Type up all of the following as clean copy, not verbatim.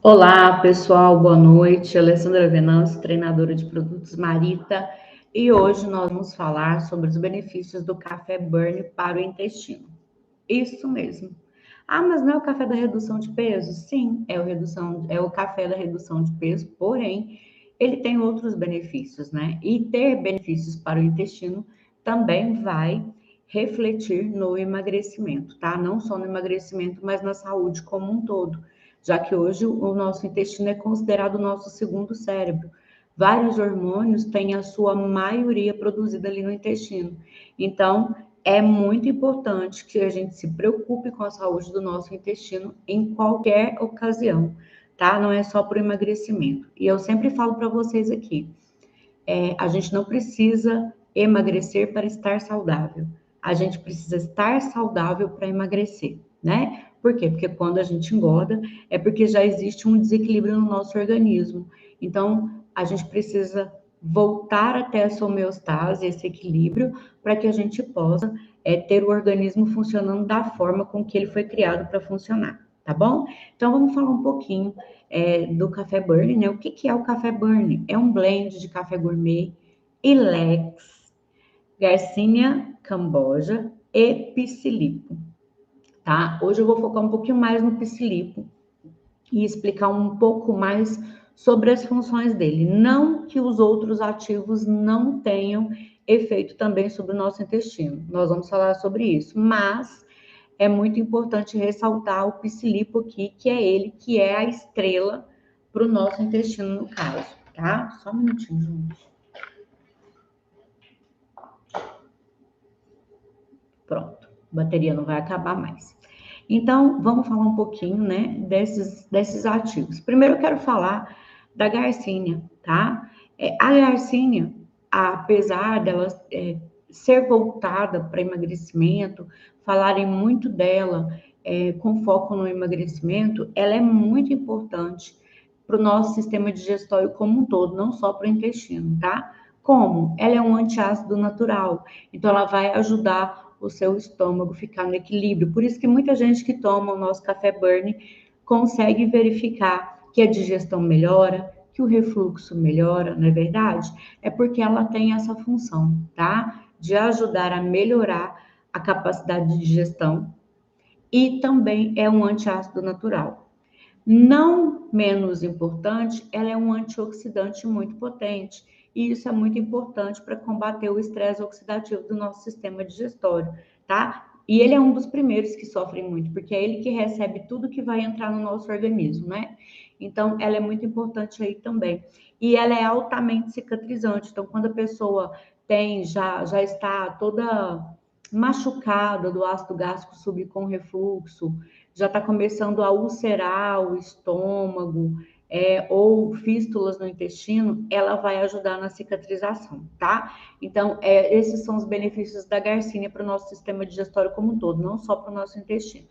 Olá, pessoal, boa noite. Alessandra Venâncio, treinadora de produtos Marita, e hoje nós vamos falar sobre os benefícios do café Burn para o intestino. Isso mesmo. Ah, mas não é o café da redução de peso? Sim, é o café da redução de peso, porém, ele tem outros benefícios, né? E ter benefícios para o intestino também vai refletir no emagrecimento, tá? Não só no emagrecimento, mas na saúde como um todo, já que hoje o nosso intestino é considerado o nosso segundo cérebro. Vários hormônios têm a sua maioria produzida ali no intestino. Então, é muito importante que a gente se preocupe com a saúde do nosso intestino em qualquer ocasião, tá? Não é só para o emagrecimento. E eu sempre falo para vocês aqui, a gente não precisa emagrecer para estar saudável. A gente precisa estar saudável para emagrecer, né? Por quê? Porque quando a gente engorda, é porque já existe um desequilíbrio no nosso organismo. Então, a gente precisa voltar até essa homeostase, esse equilíbrio, para que a gente possa ter o organismo funcionando da forma com que ele foi criado para funcionar, tá bom? Então, vamos falar um pouquinho do café Burn, né? O que é o café Burn? É um blend de café gourmet, Ilex, Garcinia Camboja e Piscilipo, tá? Hoje eu vou focar um pouquinho mais no Piscilipo e explicar um pouco mais sobre as funções dele. Não que os outros ativos não tenham efeito também sobre o nosso intestino. Nós vamos falar sobre isso, mas é muito importante ressaltar o Piscilipo aqui, que é ele que é a estrela para o nosso intestino, no caso, tá? Só um minutinho, gente. Pronto, a bateria não vai acabar mais. Então, vamos falar um pouquinho, né, desses ativos. Primeiro eu quero falar da Garcinia, tá? A Garcinia, apesar dela ser voltada para emagrecimento, falarem muito dela com foco no emagrecimento, ela é muito importante para o nosso sistema digestório como um todo, não só para o intestino, tá? Como? Ela é um antiácido natural, então ela vai ajudar o seu estômago ficar no equilíbrio. Por isso que muita gente que toma o nosso café Burn consegue verificar que a digestão melhora, que o refluxo melhora, não é verdade? É porque ela tem essa função, tá? De ajudar a melhorar a capacidade de digestão e também é um antiácido natural. Não menos importante, ela é um antioxidante muito potente. E isso é muito importante para combater o estresse oxidativo do nosso sistema digestório, tá? E ele é um dos primeiros que sofrem muito, porque é ele que recebe tudo que vai entrar no nosso organismo, né? Então, ela é muito importante aí também. E ela é altamente cicatrizante. Então, quando a pessoa já está toda machucada do ácido gástrico subir com refluxo, já está começando a ulcerar o estômago, ou fístulas no intestino, ela vai ajudar na cicatrização, tá? Então, esses são os benefícios da Garcinia para o nosso sistema digestório como um todo, não só para o nosso intestino.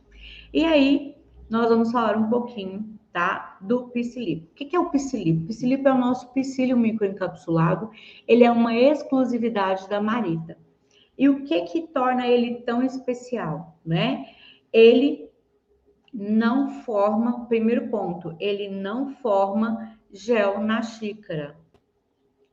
E aí, nós vamos falar um pouquinho, tá, do Piscilipo. O que é o Piscilipo? O Piscilipo é o nosso psyllium microencapsulado, ele é uma exclusividade da Marita. E o que torna ele tão especial, né? Ele não forma, primeiro ponto, ele não forma gel na xícara.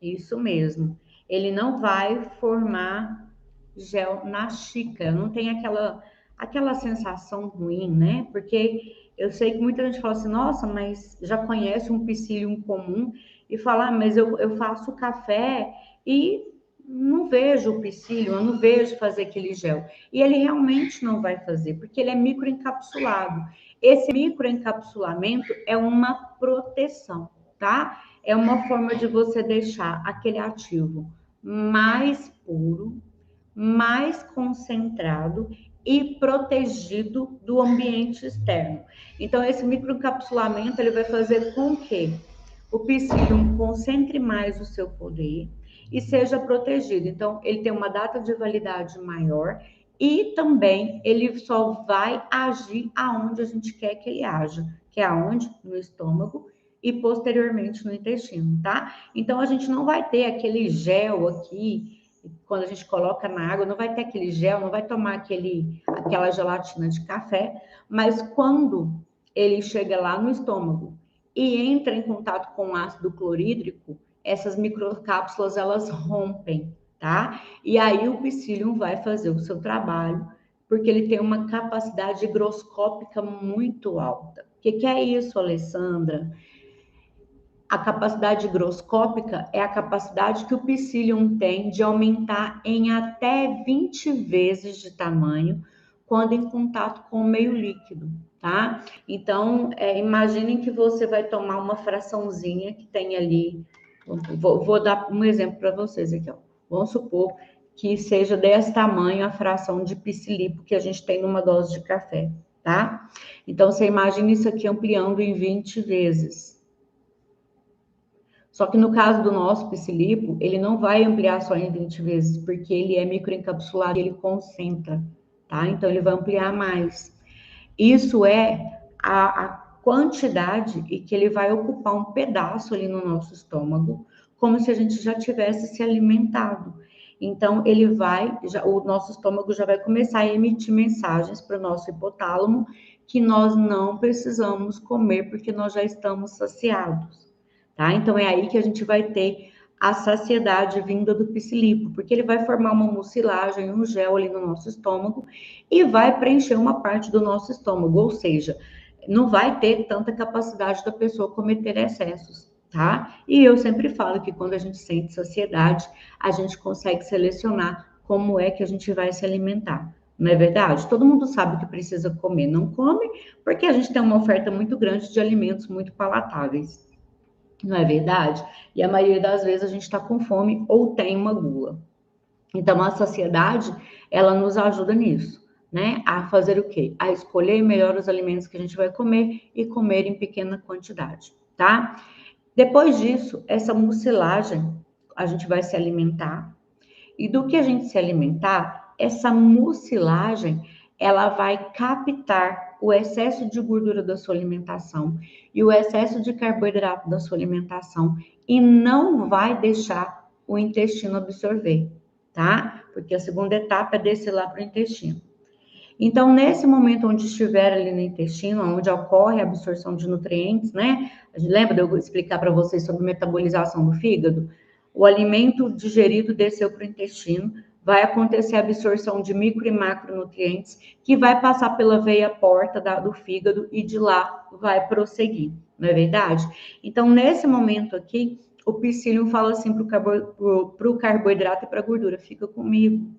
Isso mesmo. Ele não vai formar gel na xícara. Não tem aquela sensação ruim, né? Porque eu sei que muita gente fala assim, nossa, mas já conhece um psyllium comum e fala, mas eu faço café e não vejo o psyllium, eu não vejo fazer aquele gel. E ele realmente não vai fazer, porque ele é microencapsulado. Esse microencapsulamento é uma proteção, tá? É uma forma de você deixar aquele ativo mais puro, mais concentrado e protegido do ambiente externo. Então, esse microencapsulamento ele vai fazer com que o psyllium concentre mais o seu poder e seja protegido. Então, ele tem uma data de validade maior e também ele só vai agir aonde a gente quer que ele haja, que é aonde? No estômago e posteriormente no intestino, tá? Então, a gente não vai ter aquele gel aqui, quando a gente coloca na água, não vai ter aquele gel, não vai tomar aquela gelatina de café, mas quando ele chega lá no estômago e entra em contato com o ácido clorídrico, essas microcápsulas elas rompem, tá? E aí o psyllium vai fazer o seu trabalho, porque ele tem uma capacidade higroscópica muito alta. O que é isso, Alessandra? A capacidade higroscópica é a capacidade que o psyllium tem de aumentar em até 20 vezes de tamanho quando em contato com o meio líquido, tá? Então, imaginem que você vai tomar uma fraçãozinha que tem ali, vou dar um exemplo para vocês aqui, ó. Vamos supor que seja desse tamanho a fração de psilipo que a gente tem numa dose de café, tá? Então, você imagina isso aqui ampliando em 20 vezes. Só que no caso do nosso psilipo, ele não vai ampliar só em 20 vezes, porque ele é microencapsulado e ele concentra, tá? Então, ele vai ampliar mais. Isso é a quantidade e que ele vai ocupar um pedaço ali no nosso estômago, como se a gente já tivesse se alimentado. Então, o nosso estômago já vai começar a emitir mensagens para o nosso hipotálamo que nós não precisamos comer porque nós já estamos saciados. Tá? Então, é aí que a gente vai ter a saciedade vinda do psilipo, porque ele vai formar uma mucilagem, um gel ali no nosso estômago e vai preencher uma parte do nosso estômago, ou seja, não vai ter tanta capacidade da pessoa cometer excessos, tá? E eu sempre falo que quando a gente sente saciedade, a gente consegue selecionar como é que a gente vai se alimentar. Não é verdade? Todo mundo sabe que precisa comer, não come, porque a gente tem uma oferta muito grande de alimentos muito palatáveis. Não é verdade? E a maioria das vezes a gente está com fome ou tem uma gula. Então, a saciedade, ela nos ajuda nisso, né? A fazer o quê? A escolher melhor os alimentos que a gente vai comer e comer em pequena quantidade, tá? Depois disso, essa mucilagem, a gente vai se alimentar. E do que a gente se alimentar, essa mucilagem, ela vai captar o excesso de gordura da sua alimentação e o excesso de carboidrato da sua alimentação e não vai deixar o intestino absorver, tá? Porque a segunda etapa é descer lá para o intestino. Então, nesse momento onde estiver ali no intestino, onde ocorre a absorção de nutrientes, né? Lembra de eu explicar para vocês sobre metabolização do fígado? O alimento digerido desceu para o intestino, vai acontecer a absorção de micro e macronutrientes, que vai passar pela veia porta do fígado e de lá vai prosseguir, não é verdade? Então, nesse momento aqui, o psyllium fala assim para o carboidrato e para a gordura: fica comigo,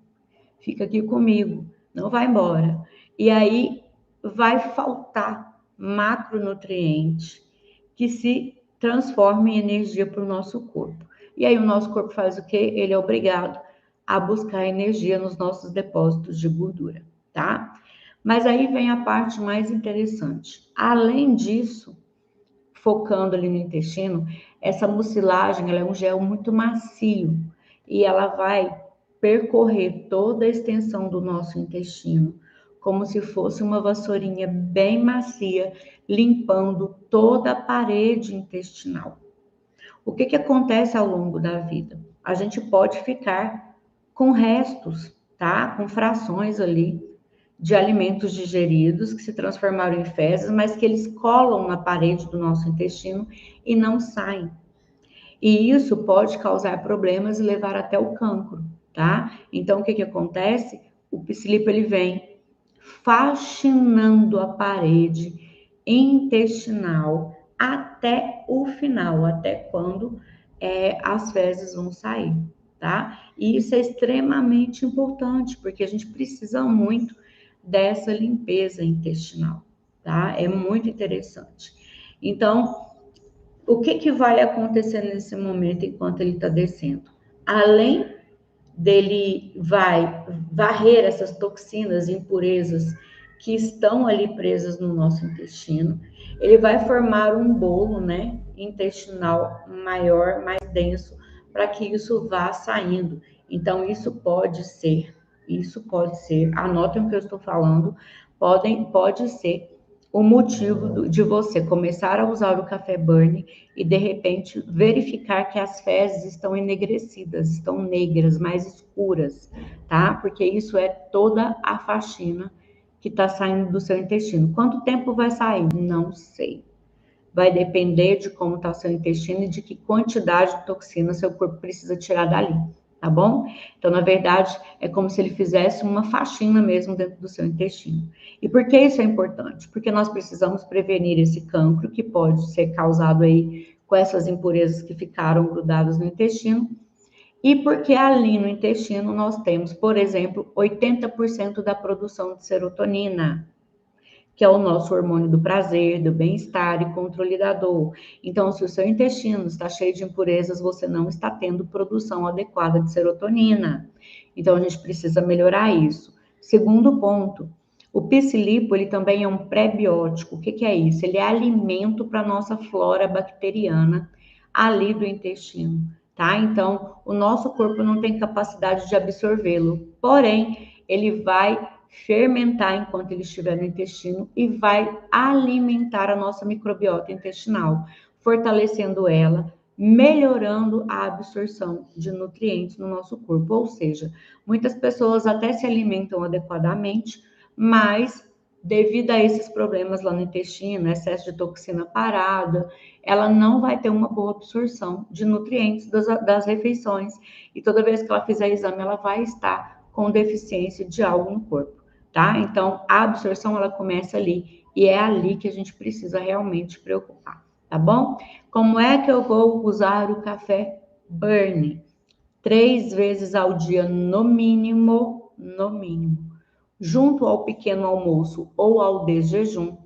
fica aqui comigo, não vai embora. E aí vai faltar macronutriente que se transforma em energia para o nosso corpo. E aí o nosso corpo faz o quê? Ele é obrigado a buscar energia nos nossos depósitos de gordura, tá? Mas aí vem a parte mais interessante. Além disso, focando ali no intestino, essa mucilagem, ela é um gel muito macio e ela vai percorrer toda a extensão do nosso intestino, como se fosse uma vassourinha bem macia, limpando toda a parede intestinal. O que acontece ao longo da vida? A gente pode ficar com restos, tá? Com frações ali de alimentos digeridos que se transformaram em fezes, mas que eles colam na parede do nosso intestino e não saem. E isso pode causar problemas e levar até o cancro, tá? Então, o que acontece? O psilipo, ele vem faxinando a parede intestinal até o final, até quando as fezes vão sair, tá? E isso é extremamente importante, porque a gente precisa muito dessa limpeza intestinal, tá? É muito interessante. Então, o que vai acontecer nesse momento enquanto ele está descendo? Além dele vai varrer essas toxinas, impurezas que estão ali presas no nosso intestino, ele vai formar um bolo, né, intestinal maior, mais denso, para que isso vá saindo. Então, isso pode ser, anotem o que eu estou falando, pode ser o motivo de você começar a usar o café burn e de repente verificar que as fezes estão enegrecidas, estão negras, mais escuras, tá? Porque isso é toda a faxina que está saindo do seu intestino. Quanto tempo vai sair? Não sei. vai depender de como está o seu intestino e de que quantidade de toxina seu corpo precisa tirar dali, tá bom? Então, na verdade, é como se ele fizesse uma faxina mesmo dentro do seu intestino. E por que isso é importante? Porque nós precisamos prevenir esse cancro que pode ser causado aí com essas impurezas que ficaram grudadas no intestino. E porque ali no intestino nós temos, por exemplo, 80% da produção de serotonina, que é o nosso hormônio do prazer, do bem-estar e controle da dor. Então, se o seu intestino está cheio de impurezas, você não está tendo produção adequada de serotonina. Então, a gente precisa melhorar isso. Segundo ponto, o psilipo, ele também é um pré-biótico. O que é isso? Ele é alimento para a nossa flora bacteriana ali do intestino, tá? Então, o nosso corpo não tem capacidade de absorvê-lo, porém, ele vai fermentar enquanto ele estiver no intestino e vai alimentar a nossa microbiota intestinal, fortalecendo ela, melhorando a absorção de nutrientes no nosso corpo. Ou seja, muitas pessoas até se alimentam adequadamente, mas devido a esses problemas lá no intestino, excesso de toxina parada, ela não vai ter uma boa absorção de nutrientes das refeições. E toda vez que ela fizer exame, ela vai estar com deficiência de algo no corpo, tá? Então, a absorção, ela começa ali, e é ali que a gente precisa realmente preocupar, tá bom? Como é que eu vou usar o café Burn? 3 vezes ao dia, no mínimo, junto ao pequeno almoço ou ao desjejum,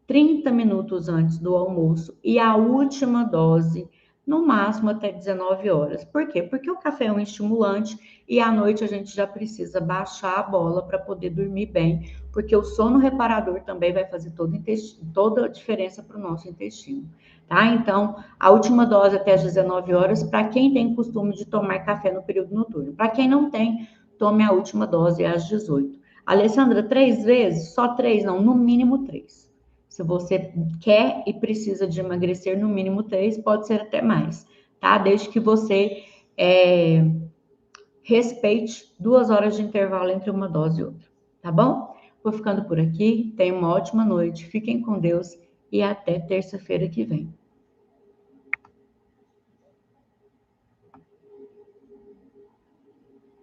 30 minutos antes do almoço e a última dose, no máximo até 19 horas. Por quê? Porque o café é um estimulante e à noite a gente já precisa baixar a bola para poder dormir bem, porque o sono reparador também vai fazer toda a diferença para o nosso intestino, tá? Então, a última dose até as 19 horas para quem tem costume de tomar café no período noturno. Para quem não tem, tome a última dose às 18. Alessandra, 3 vezes? Só 3? Não, no mínimo 3. Se você quer e precisa de emagrecer, no mínimo 3, pode ser até mais, tá? Desde que você respeite 2 horas de intervalo entre uma dose e outra, tá bom? Vou ficando por aqui, tenha uma ótima noite, fiquem com Deus e até terça-feira que vem.